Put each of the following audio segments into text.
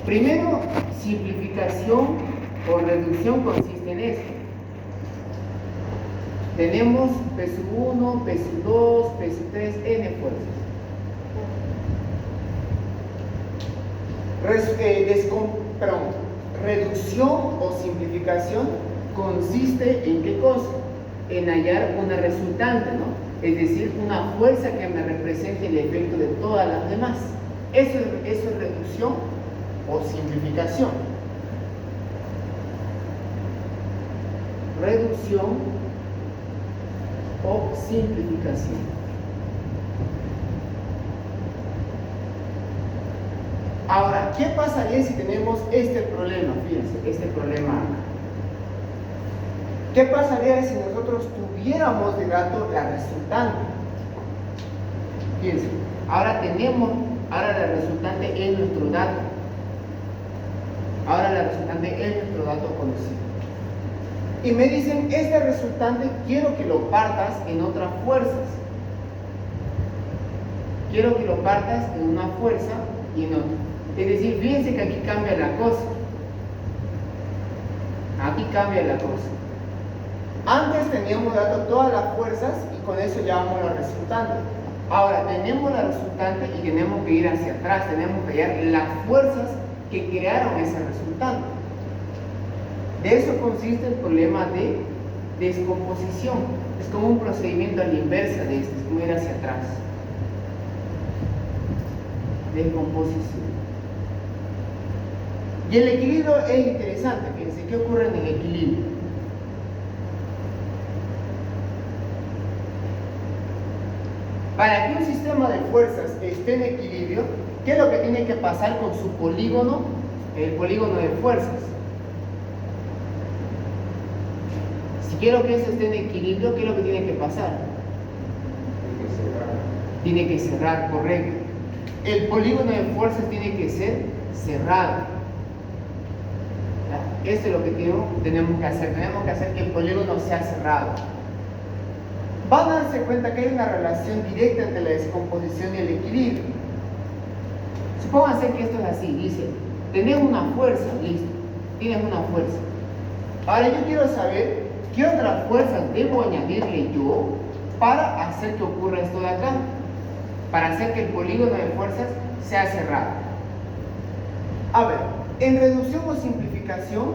Primero, simplificación o reducción consiste en esto. Tenemos P1, P2, P3, N fuerzas. Reducción o simplificación consiste en ¿qué cosa? En hallar una resultante, ¿no? Es decir, una fuerza que me represente el efecto de todas las demás. Eso es reducción o simplificación. Reducción o simplificación. Ahora, ¿qué pasaría si tenemos este problema? Fíjense, este problema acá. ¿Qué pasaría si nosotros tuviéramos de dato la resultante? Fíjense, ahora la resultante es nuestro dato. Ahora la resultante es nuestro dato conocido. Y me dicen, este resultante quiero que lo partas en otras fuerzas. Quiero que lo partas en una fuerza y en otra. Es decir, fíjense que aquí cambia la cosa. Aquí cambia la cosa. Antes teníamos dato todas las fuerzas y con eso llevamos la resultante. Ahora tenemos la resultante y tenemos que ir hacia atrás. Tenemos que hallar las fuerzas que crearon esa resultante. De eso consiste el problema de descomposición. Es como un procedimiento a la inversa de este, es como ir hacia atrás. Descomposición. Y el equilibrio es interesante. Fíjense, ¿qué ocurre en el equilibrio? Para que un sistema de fuerzas esté en equilibrio, ¿qué es lo que tiene que pasar con su polígono? El polígono de fuerzas. Si quiero que eso esté en equilibrio, ¿qué es lo que tiene que pasar? Tiene que cerrar, correcto. El polígono de fuerzas tiene que ser cerrado. Esto es lo que tenemos que hacer. Tenemos que hacer que el polígono sea cerrado. Van a darse cuenta que hay una relación directa entre la descomposición y el equilibrio. Supónganse que esto es así. Dice, tenés una fuerza, listo. Tienes una fuerza. Ahora yo quiero saber qué otras fuerzas debo añadirle yo para hacer que ocurra esto de acá. Para hacer que el polígono de fuerzas sea cerrado. A ver, en reducción o simplificación,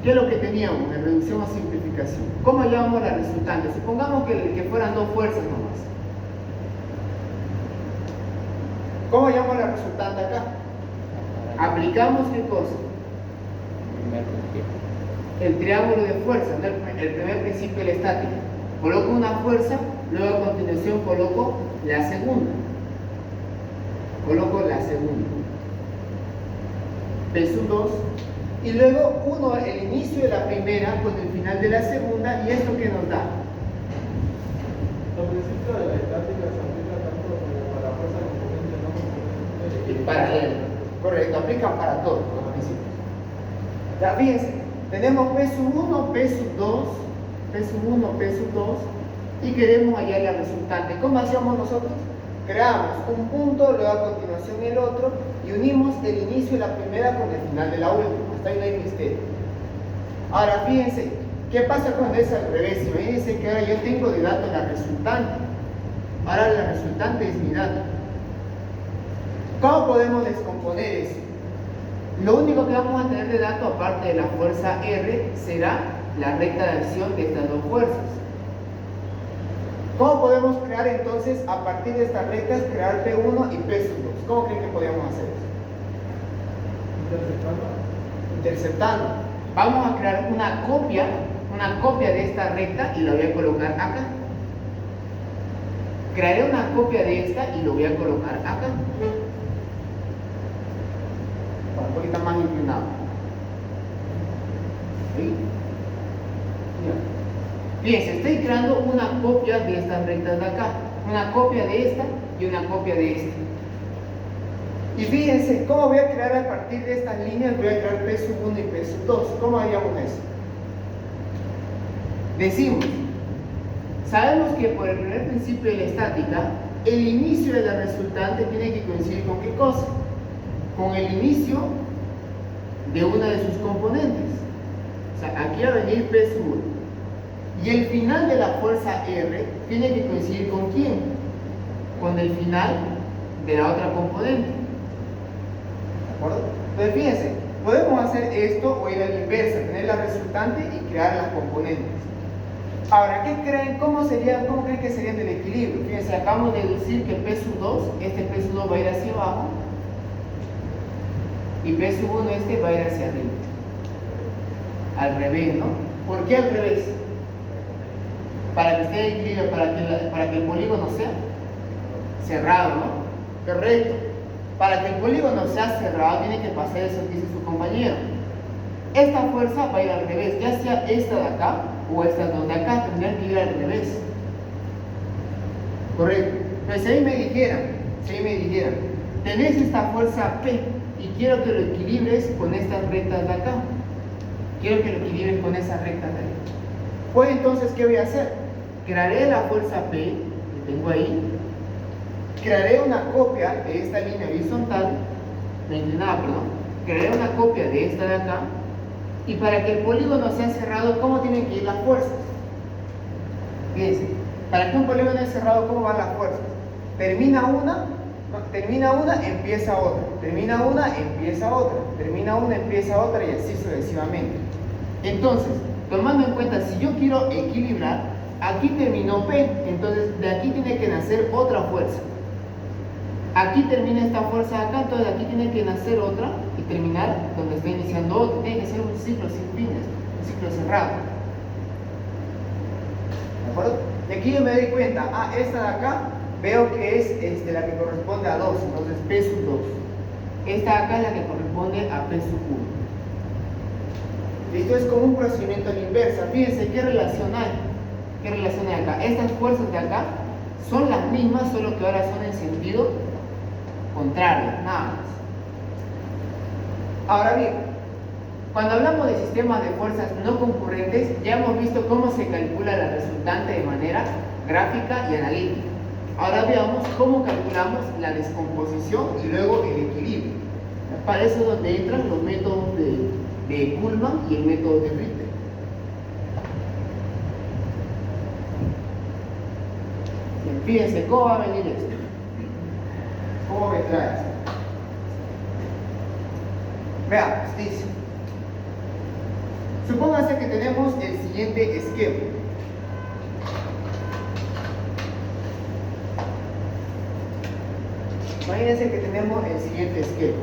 ¿qué es lo que teníamos en reducción o simplificación? ¿Cómo hallábamos la resultante? Supongamos que fueran dos fuerzas nomás. ¿Cómo hallamos la resultante acá? Aplicamos ¿qué cosa? El triángulo de fuerzas, el primer principio de la estática. Coloco una fuerza, luego a continuación coloco la segunda. Coloco la segunda. P2, y luego uno el inicio de la primera con el final de la segunda, y esto que nos da. Los principios de la estática se aplican tanto como para fuerza componente no componente. Paralelo, correcto, aplican para todos los principios. Ya fíjense, tenemos P1, P2, P1, P2, y queremos hallar la resultante. ¿Cómo hacíamos nosotros? Creamos un punto, luego a continuación el otro, y unimos el inicio de la primera con el final de la última. Hasta ahí no hay misterio. Ahora fíjense, ¿qué pasa cuando es al revés? Imagínense que ahora yo tengo de dato la resultante. Ahora la resultante es mi dato. ¿Cómo podemos descomponer eso? Lo único que vamos a tener de dato, aparte de la fuerza R, será la recta de acción de estas dos fuerzas. ¿Cómo podemos crear entonces, a partir de estas rectas, crear P1 y P2? ¿Cómo creen que podríamos hacer eso? Interceptando. Vamos a crear una copia de esta recta y la voy a colocar acá. Crearé una copia de esta y lo voy a colocar acá. Un poquito más inclinado. ¿Sí? Fíjense, estoy creando una copia de estas rectas de acá, una copia de esta y una copia de esta. Y fíjense, ¿cómo voy a crear a partir de estas líneas? Voy a crear P1 y P2. ¿Cómo haríamos eso? Decimos, sabemos que por el primer principio de la estática, el inicio de la resultante tiene que coincidir con ¿qué cosa? Con el inicio de una de sus componentes. O sea, aquí va a venir P sub 1. Y el final de la fuerza R tiene que coincidir ¿con quién? Con el final de la otra componente. ¿De acuerdo? Entonces fíjense, podemos hacer esto o ir a la inversa, tener la resultante y crear las componentes. Ahora, ¿qué creen? ¿Cómo creen que serían del equilibrio? Fíjense, acabamos de decir que P sub 2, este P sub 2 va a ir hacia abajo y P sub 1 este va a ir hacia arriba. Al revés, ¿no? ¿Por qué al revés? Para que esté en equilibrio, para que el polígono sea cerrado, ¿no? Correcto. Para que el polígono sea cerrado tiene que pasar eso que dice su compañero. Esta fuerza va a ir al revés, ya sea esta de acá o estas dos de acá, tendrían que ir al revés. Correcto. Pero si ahí me dijeran, tenés esta fuerza P y quiero que lo equilibres con estas rectas de acá. Quiero que lo equilibres con esas rectas de ahí. Pues entonces, ¿qué voy a hacer? Crearé la fuerza P, que tengo ahí, crearé una copia de esta línea horizontal, la inclinada, perdón, crearé una copia de esta de acá, y para que el polígono sea cerrado, ¿cómo tienen que ir las fuerzas? Fíjense, para que un polígono sea cerrado, ¿cómo van las fuerzas? Termina una, empieza otra, termina una, empieza otra, termina una, empieza otra, y así sucesivamente. Entonces, tomando en cuenta, si yo quiero equilibrar, aquí terminó P, entonces de aquí tiene que nacer otra fuerza. Aquí termina esta fuerza de acá, entonces de aquí tiene que nacer otra y terminar donde está iniciando otra. Tiene que ser un ciclo sin fines, un ciclo cerrado. ¿De acuerdo? Y aquí yo me doy cuenta, esta de acá veo que es la que corresponde a 2, entonces P sub 2. Esta de acá es la que corresponde a P sub 1. Esto es como un procedimiento a la inversa. Fíjense qué relación hay. ¿Qué relación hay acá? Estas fuerzas de acá son las mismas, solo que ahora son en sentido contrario, nada más. Ahora bien, cuando hablamos de sistemas de fuerzas no concurrentes, ya hemos visto cómo se calcula la resultante de manera gráfica y analítica. Ahora veamos cómo calculamos la descomposición y luego el equilibrio. Para eso es donde entran los métodos de Kuhlmann y el método de Ritter. Bien, fíjense, ¿cómo va a venir esto? ¿Cómo vendrá esto? Veamos, dice. Supóngase que tenemos el siguiente esquema. Imagínense que tenemos el siguiente esquema.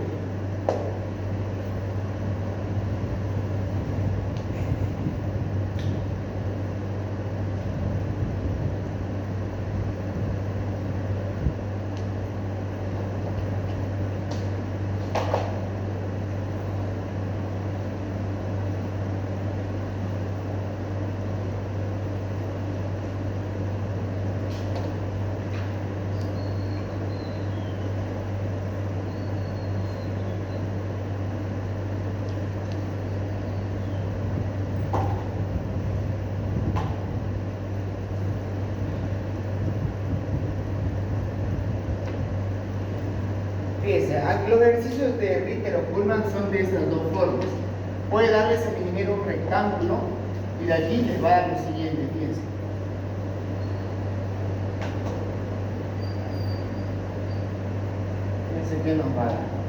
Fíjense, los ejercicios de Ritter o Kuhlmann son de estas dos formas. Puede darles al ingeniero un rectángulo y de allí les va a dar lo siguiente, fíjense. Fíjense qué nos va a dar.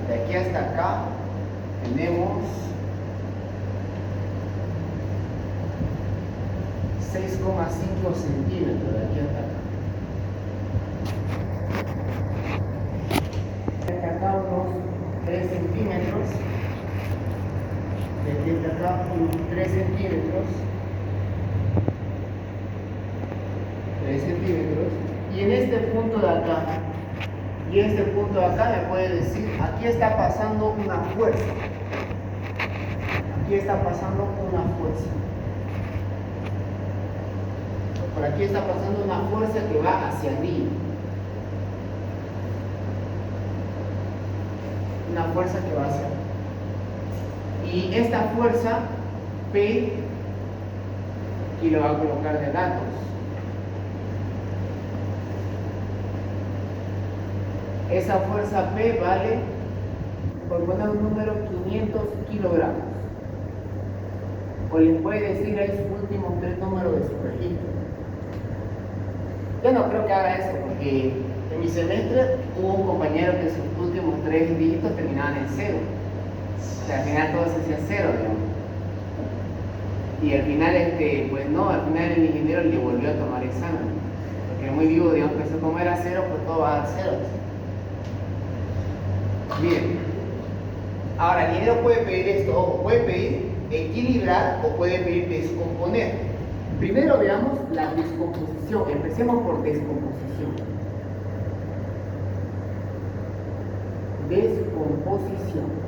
De aquí hasta acá tenemos 6,5 centímetros de aquí hasta acá. De acá unos 3 centímetros. De aquí hasta acá unos 3 centímetros. 3 centímetros. Y en este punto de acá Y este punto de acá me puede decir, aquí está pasando una fuerza. Aquí está pasando una fuerza. Por aquí está pasando una fuerza que va hacia arriba. Una fuerza que va hacia arriba. Y esta fuerza, P, aquí lo va a colocar de datos. Esa fuerza P vale, por poner un número, 500 kilogramos. O les puede decir ahí sus últimos 3 números de su registro. Yo no creo que haga eso, porque en mi semestre hubo un compañero que sus últimos 3 dígitos terminaban en 0. O sea, al final todo se hacía 0, digamos. Y al final, pues no, al final el ingeniero le volvió a tomar examen. Porque muy vivo, digamos, que eso como era 0, pues todo va a dar 0. Bien. Ahora, el ingeniero puede pedir esto, ojo, puede pedir equilibrar o puede pedir descomponer. Primero veamos la descomposición. Empecemos por descomposición. Descomposición.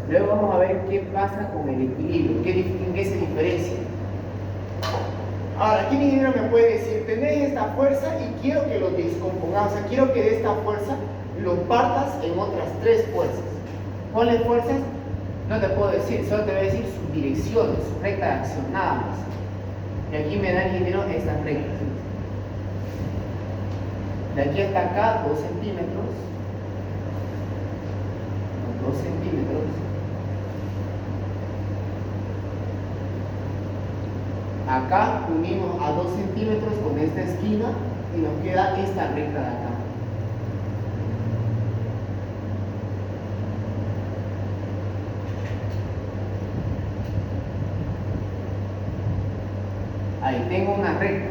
Luego vamos a ver qué pasa con el equilibrio, en qué se diferencia. Ahora, aquí el ingeniero me puede decir, tenés esta fuerza y quiero que lo descompongamos. O sea, quiero que de esta fuerza lo partas en otras 3 fuerzas. ¿Cuáles fuerzas? No te puedo decir, solo te voy a decir sus direcciones, su recta de acción, nada más. Y aquí me da el ingeniero estas rectas. De aquí hasta acá, 2 centímetros. 2 centímetros. Acá unimos a 2 centímetros con esta esquina y nos queda esta recta de acá. Ahí tengo una recta.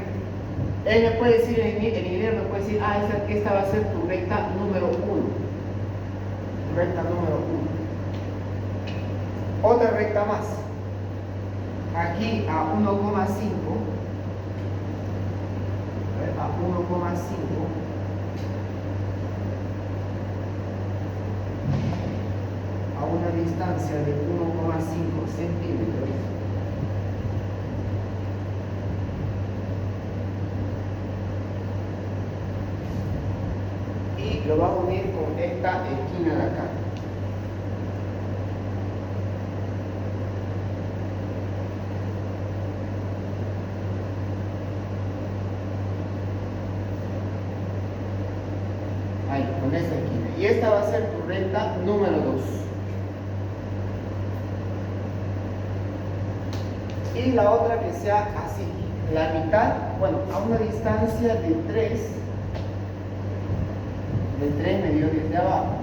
Él me puede decir, el ingeniero me puede decir, esta va a ser tu recta número 1. Recta número 1. Otra recta más. Aquí a 1,5. A 1,5. A una distancia de 1,5 centímetros. Lo va a unir con esta esquina de acá. Ahí, con esa esquina. Y esta va a ser tu recta número 2. Y la otra que sea así. La mitad, bueno, a una distancia de 3 medidos desde abajo.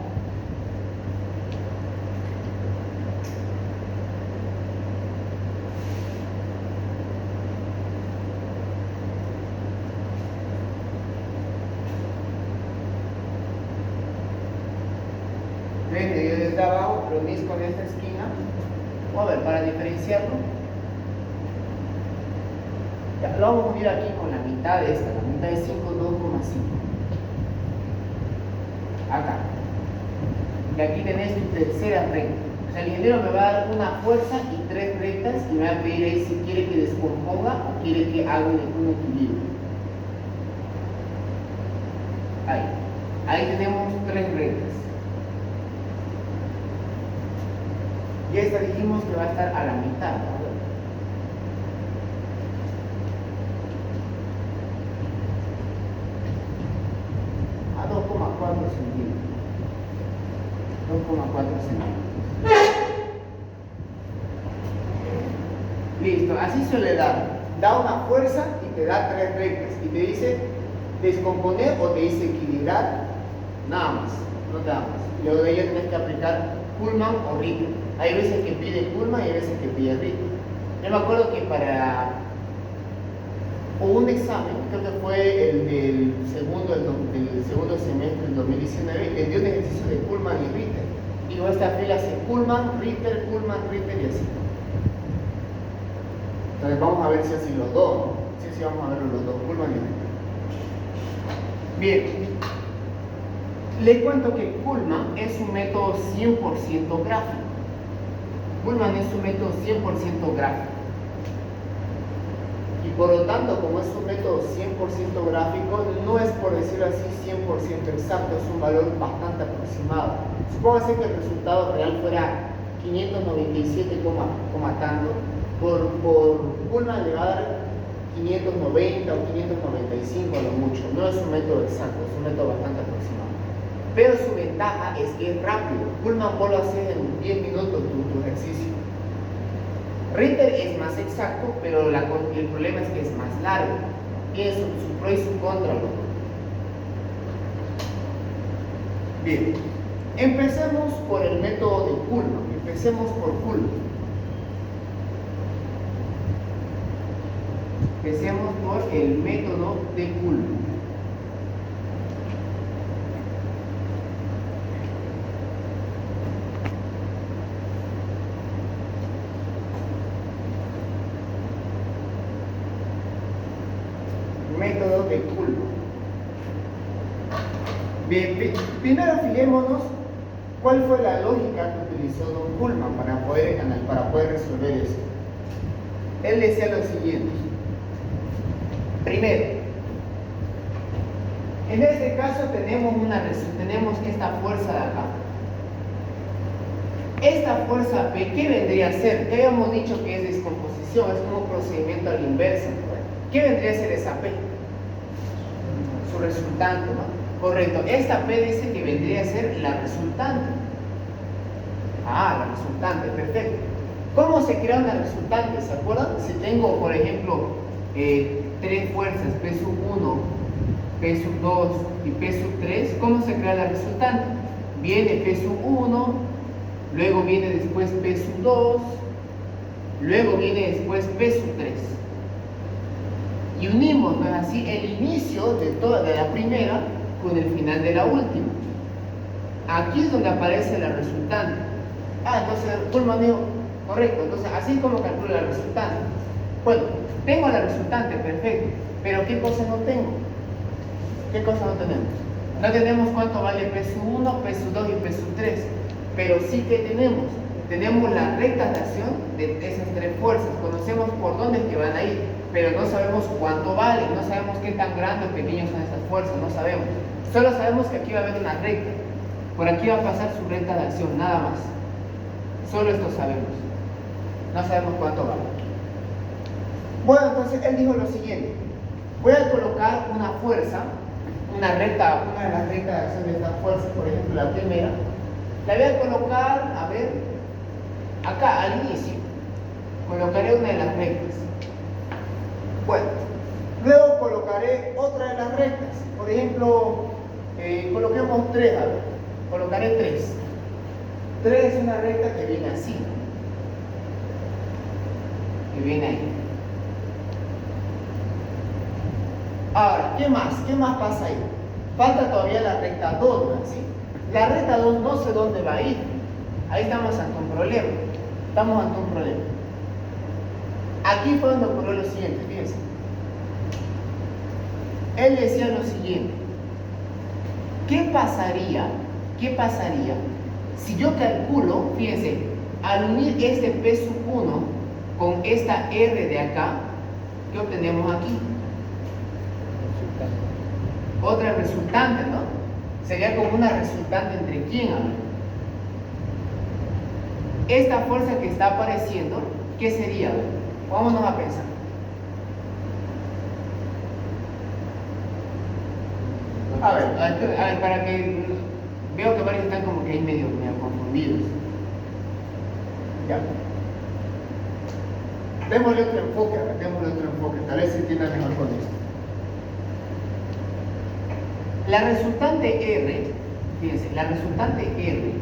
Medido desde abajo, lo unís con esta esquina. Vamos a ver, para diferenciarlo. Ya, lo vamos a unir aquí con la mitad de esta, la mitad de 5, 2,5. Acá. Y aquí tenés tu tercera recta. O sea, el ingeniero me va a dar una fuerza y 3 rectas y me va a pedir ahí si quiere que descomponga o quiere que haga un equilibrio. Ahí tenemos 3 rectas. Y esta dijimos que va a estar a la mitad. A 2,4 centímetros. 2,4 centímetros. Listo, así suele dar. Da una fuerza y te da 3 rectas. Y te dice descomponer o te dice equilibrar. Nada más, no te da más. Luego de ello tienes que aplicar Kuhlmann o Ritter. Hay veces que pide Kuhlmann y hay veces que pide Ritter. Yo me acuerdo que para un examen, creo que fue el del segundo semestre del 2019, le dio un ejercicio de Kuhlmann y Ritter. Digo, esta fila hace Kuhlmann, Ritter y así. Entonces vamos a ver si así los dos, ¿no? Sí, vamos a ver los dos, Kuhlmann y Ritter. Bien. Les cuento que Kuhlmann es un método 100% gráfico. Kuhlmann es un método 100% gráfico. Y por lo tanto, como es un método 100% gráfico, no es, por decirlo así, 100% exacto, es un valor bastante aproximado. Supóngase que el resultado real fuera 597, tanto. Por Kuhlmann le va a dar 590 o 595 a lo mucho. No es un método exacto, es un método bastante aproximado. Pero su ventaja es que es rápido. Kuhlmann vos lo haces en 10 minutos tu ejercicio. Ritter es más exacto, pero el problema es que es más largo. Tiene su pro y su contra. Bien, empecemos por el método de Kuhlmann. Empecemos por Kuhlmann. Empecemos por el método de Kuhlmann. Método de Kuhlmann. Bien, primero fijémonos cuál fue la lógica que utilizó Don Kuhlmann para poder resolver esto. Él decía lo siguiente. Primero, en este caso tenemos esta fuerza de acá. Esta fuerza P, ¿qué vendría a ser? Ya habíamos dicho que es descomposición, es como un procedimiento a la inversa. ¿Qué vendría a ser esa P? Su resultante, ¿no? Correcto. Esta P dice que vendría a ser la resultante. Ah, la resultante, perfecto. ¿Cómo se crea una resultante? ¿Se acuerdan? Si tengo, por ejemplo, tres fuerzas, P sub 1, P sub 2 y P sub 3, ¿cómo se crea la resultante? Viene P sub 1, luego viene después P sub 2, luego viene después P sub 3. Y unimos, ¿no es así?, el inicio de la primera con el final de la última. Aquí es donde aparece la resultante. Ah, entonces Kuhlmann dijo, correcto, entonces así es como calculo la resultante. Bueno, tengo la resultante, perfecto, pero ¿qué cosa no tengo? ¿Qué cosa no tenemos? No tenemos cuánto vale P sub 1, P sub 2 y P sub 3, pero sí que tenemos las rectas de acción de esas tres fuerzas, conocemos por dónde es que van a ir, pero no sabemos cuánto valen, no sabemos qué tan grandes o pequeños son esas fuerzas, no sabemos. Solo sabemos que aquí va a haber una recta, por aquí va a pasar su recta de acción, nada más. Solo esto sabemos, no sabemos cuánto vale. Bueno, entonces él dijo lo siguiente: voy a colocar una fuerza, una de las rectas de acción de estas fuerzas, por ejemplo la primera, la voy a colocar, a ver, acá al inicio, colocaré una de las rectas. Bueno, luego colocaré otra de las rectas, por ejemplo, coloquemos 3, a ver, colocaré 3. 3 es una recta que viene así, que viene ahí. Ahora, ¿qué más? ¿Qué más pasa ahí? Falta todavía la recta 2, ¿no? ¿Sí? La recta 2 no sé dónde va a ir. Ahí estamos ante un problema. Aquí fue donde ocurrió lo siguiente, fíjense. Él decía lo siguiente: ¿qué pasaría si yo calculo, fíjense, al unir este P sub 1 con esta R de acá, ¿qué obtenemos aquí? Otra resultante, ¿no? Sería como una resultante entre quién, a ver. Esta fuerza que está apareciendo, ¿qué sería? Vámonos a pensar. A ver, para que veo que varios están como que ahí medio confundidos. Ya. Démosle otro enfoque, tal vez se entienda mejor con esto. La resultante R, fíjense, la resultante R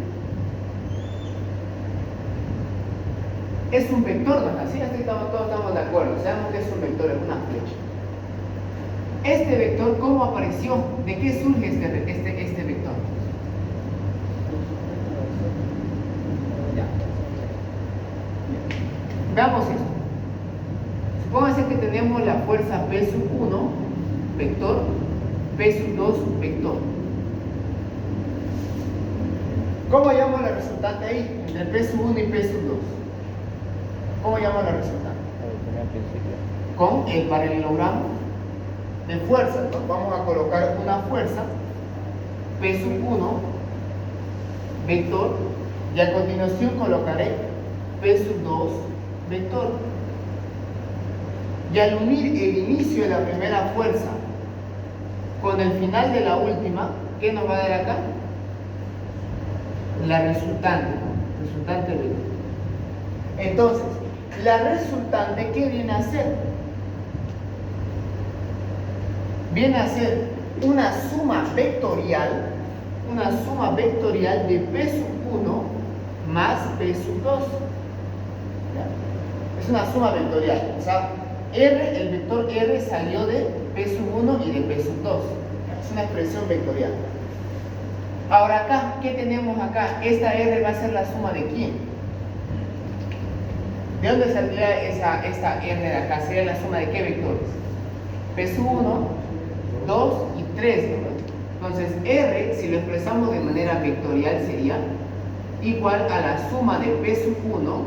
es un vector, ¿no? Así todos estamos de acuerdo, sabemos que es un vector, es una flecha. Este vector, ¿cómo apareció? ¿De qué surge este vector? Ya. Veamos esto. Supóngase que tenemos la fuerza P sub 1, vector, P sub 2, vector. ¿Cómo llamo la resultante ahí? Entre P1 y P2. ¿Cómo llamo la resultante? Con el paralelogramo de fuerza. Entonces vamos a colocar una fuerza, P1, vector, y a continuación colocaré P2, vector. Y al unir el inicio de la primera fuerza con el final de la última, ¿qué nos va a dar acá? La resultante, ¿no? Resultante vector. Entonces, la resultante, ¿qué viene a ser? Viene a ser una suma vectorial de P1 más P2. Es una suma vectorial, o sea, el vector R salió de P1 y de P2. Es una expresión vectorial. Ahora acá, ¿qué tenemos acá? Esta R va a ser la suma de ¿quién? ¿De dónde saldría esta R de acá? ¿Sería la suma de qué vectores? P1, 2 y 3, ¿no? Entonces R, si lo expresamos de manera vectorial, sería igual a la suma de P1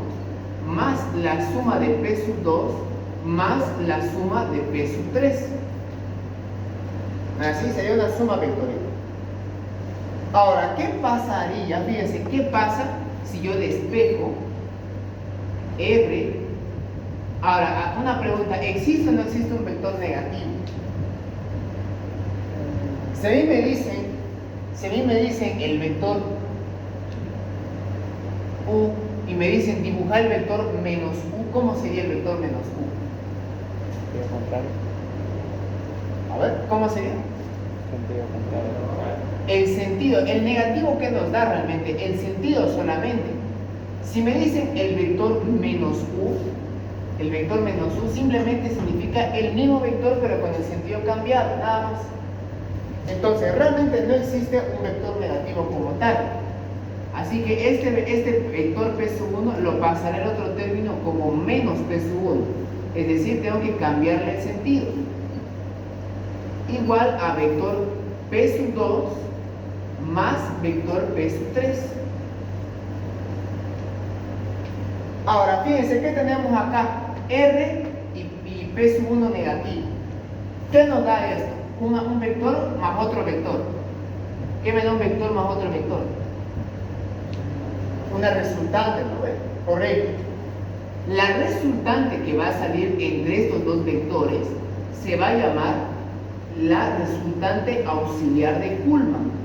más la suma de P2 más la suma de P3. Así sería una suma vectorial. Ahora, ¿qué pasaría? Fíjense, ¿qué pasa si yo despejo R? Ahora, una pregunta, ¿existe o no existe un vector negativo? Si a mí me dicen el vector U y me dicen dibujar el vector menos U, ¿cómo sería el vector menos U? Sentido contrario. A ver, ¿cómo sería? Sentido contrario. El sentido, el negativo que nos da realmente, el sentido solamente. Si me dicen el vector menos U simplemente significa el mismo vector pero con el sentido cambiado, nada más. Entonces realmente no existe un vector negativo como tal. Así que este vector P1 lo pasaré al otro término como menos P1. Es decir, tengo que cambiarle el sentido. Igual a vector P2 más vector P3. Ahora, fíjense, ¿qué tenemos acá? R y P1 negativo. ¿Qué nos da esto? Un vector más otro vector. ¿Qué me da un vector más otro vector? Una resultante, ¿no ves? Correcto. La resultante que va a salir entre estos dos vectores se va a llamar la resultante auxiliar de Kuhlmann.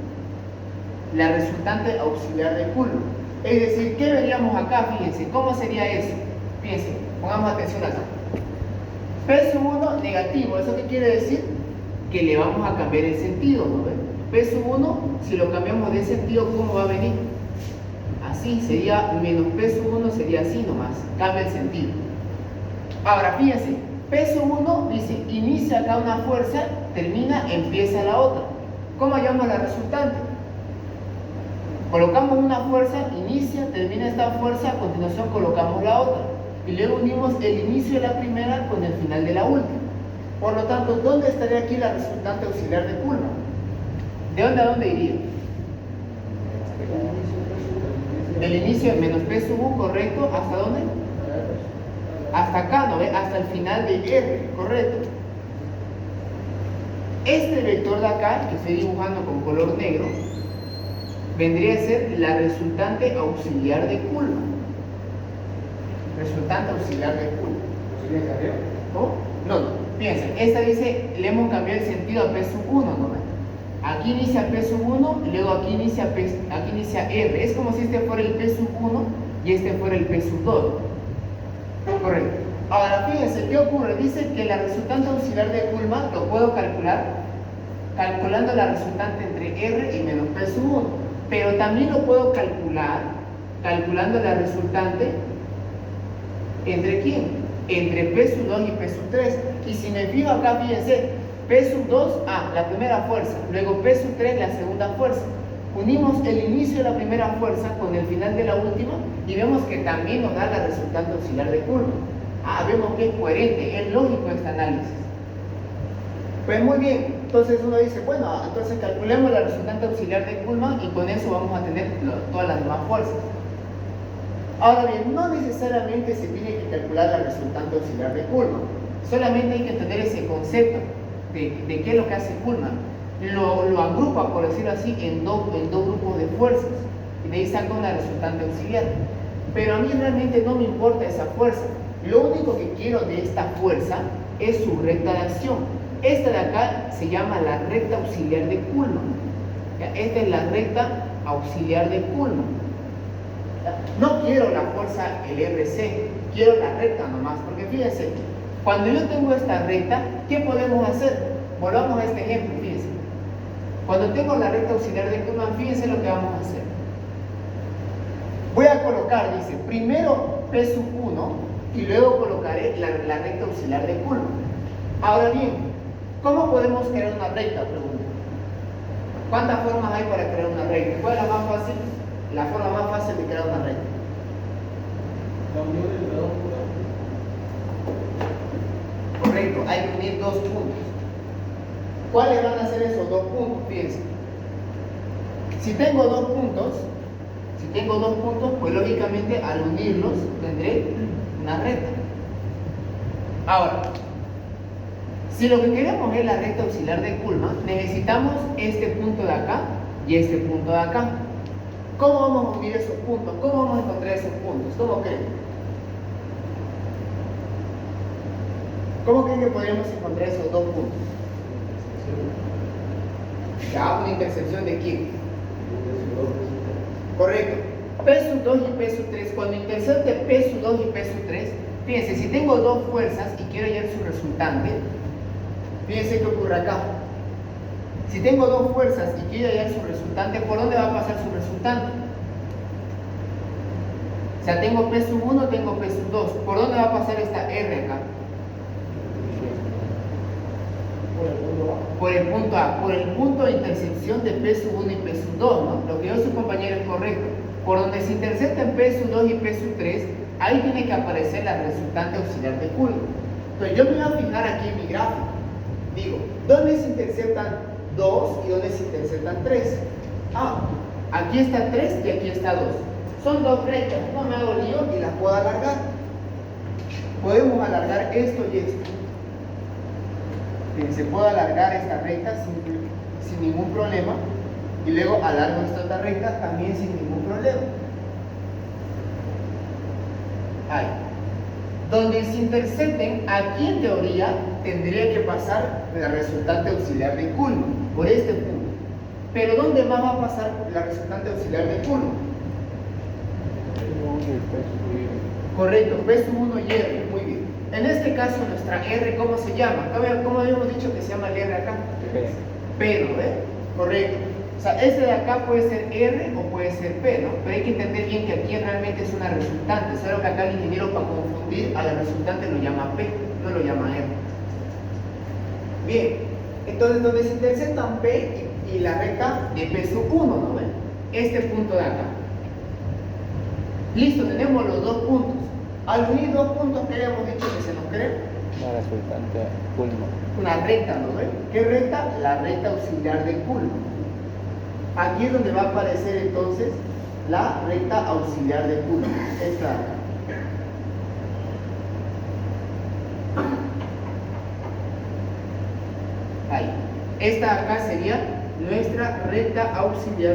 La resultante auxiliar de Kuhlmann. Es decir, ¿qué veríamos acá? Fíjense, ¿cómo sería eso? Fíjense, pongamos atención acá. P1 negativo, ¿eso qué quiere decir? Que le vamos a cambiar el sentido, ¿no ven? P1, si lo cambiamos de sentido, ¿cómo va a venir? Así, sería menos P1, sería así nomás, cambia el sentido. Ahora, fíjense, P1 dice, inicia acá una fuerza, termina, empieza la otra. ¿Cómo llamo la resultante? Colocamos una fuerza, inicia, termina esta fuerza, a continuación colocamos la otra. Y luego unimos el inicio de la primera con el final de la última. Por lo tanto, ¿dónde estaría aquí la resultante auxiliar de Kuhlmann? ¿De dónde a dónde iría? Del inicio de menos P1, correcto, ¿hasta dónde? Hasta acá, ¿no ve? Hasta el final de R, correcto. Este vector de acá, que estoy dibujando con color negro, vendría a ser la resultante auxiliar de Kuhlmann. Resultante auxiliar de Kuhlmann. ¿Cómo? No. Piensen, esta dice, le hemos cambiado el sentido a P1, ¿no? Aquí inicia P1 y luego aquí inicia R. Es como si este fuera el P1 y este fuera el P2. Correcto. Ahora fíjense, ¿qué ocurre? Dice que la resultante auxiliar de Kuhlmann lo puedo calcular calculando la resultante entre R y menos P1. Pero también lo puedo calcular calculando la resultante ¿entre quién? Entre P2 y P3. Y si me fijo acá, fíjense, P2, la primera fuerza, luego P3, la segunda fuerza. Unimos el inicio de la primera fuerza con el final de la última y vemos que también nos da la resultante auxiliar de Kuhlmann. Vemos que es coherente, es lógico este análisis. Pues muy bien, entonces uno dice, bueno, entonces calculemos la resultante auxiliar de Kuhlmann y con eso vamos a tener todas las demás fuerzas. Ahora bien, no necesariamente se tiene que calcular la resultante auxiliar de Coulomb. Solamente hay que entender ese concepto de qué es lo que hace Coulomb. Lo agrupa, por decirlo así, en dos grupos de fuerzas. Y de ahí saca una resultante auxiliar. Pero a mí realmente no me importa esa fuerza. Lo único que quiero de esta fuerza es su recta de acción. Esta de acá se llama la recta auxiliar de Coulomb. Esta es la recta auxiliar de Coulomb. No quiero la fuerza, el RC, quiero la recta nomás. Porque fíjense, cuando yo tengo esta recta, ¿qué podemos hacer? Volvamos a este ejemplo, fíjense. Cuando tengo la recta auxiliar de Coulomb, fíjense lo que vamos a hacer. Voy a colocar, dice, primero P sub 1 y luego colocaré la recta auxiliar de Coulomb. Ahora bien, ¿cómo podemos crear una recta? Pregunta. ¿Cuántas formas hay para crear una recta? ¿Cuál es la más fácil? La forma más fácil de crear una recta. La unión entre dos puntos. Correcto, hay que unir dos puntos. ¿Cuáles van a ser esos dos puntos? Fíjense. Si tengo dos puntos, pues lógicamente al unirlos tendré una recta. Ahora, si lo que queremos es la recta auxiliar de Coulomb, necesitamos este punto de acá y este punto de acá. ¿Cómo vamos a unir esos puntos? ¿Cómo vamos a encontrar esos puntos? ¿Cómo creen? ¿Cómo creen que podríamos encontrar esos dos puntos? Ya, una intersección de quién? Correcto. P sub 2 y P sub 3. Cuando intersecte P sub 2 y P sub 3, fíjense, si tengo dos fuerzas y quiero hallar su resultante, fíjense qué ocurre acá. Si tengo dos fuerzas y quiero hallar su resultante, ¿por dónde va a pasar su resultante? O sea, tengo P sub 1, tengo P sub 2. ¿Por dónde va a pasar esta R acá? Por el punto A, por el punto de intersección de P sub 1 y P sub 2, ¿no? Lo que dio su compañero es correcto. Por donde se intersectan P sub 2 y P sub 3, ahí tiene que aparecer la resultante auxiliar de Coulomb. Entonces yo me voy a fijar aquí en mi gráfico. Digo, ¿dónde se interceptan 2 y dónde se interceptan 3? Ah, aquí está 3 y aquí está 2. Son dos rectas, no me hago lío y las puedo alargar. Podemos alargar esto y esto. Se puede alargar esta recta sin ningún problema y luego alargo esta otra recta también sin ningún problema. Ahí. Donde se intercepten, aquí en teoría tendría que pasar la resultante auxiliar de Coulomb por este punto. Pero ¿dónde más va a pasar la resultante auxiliar de Coulomb? Correcto, P sub 1 y R, muy bien. En este caso, nuestra R, ¿cómo se llama? ¿Cómo habíamos dicho que se llama el R acá? P, ¿no? Correcto. O sea, este de acá puede ser R o puede ser P, ¿no? Pero hay que entender bien que aquí realmente es una resultante. Solo que acá el ingeniero, para confundir a la resultante, lo llama P, no lo llama R. Bien, entonces donde se interceptan P y la recta de P sub 1, ¿no ven? Este punto de acá. Listo, tenemos los dos puntos. Al unir dos puntos, ¿qué habíamos dicho que se nos crea? La resultante Coulomb. Una recta, ¿no ven? ¿Qué recta? La recta auxiliar de Coulomb. Aquí es donde va a aparecer entonces la recta auxiliar de Coulomb. Esta de acá. Ahí. Esta acá sería nuestra recta auxiliar.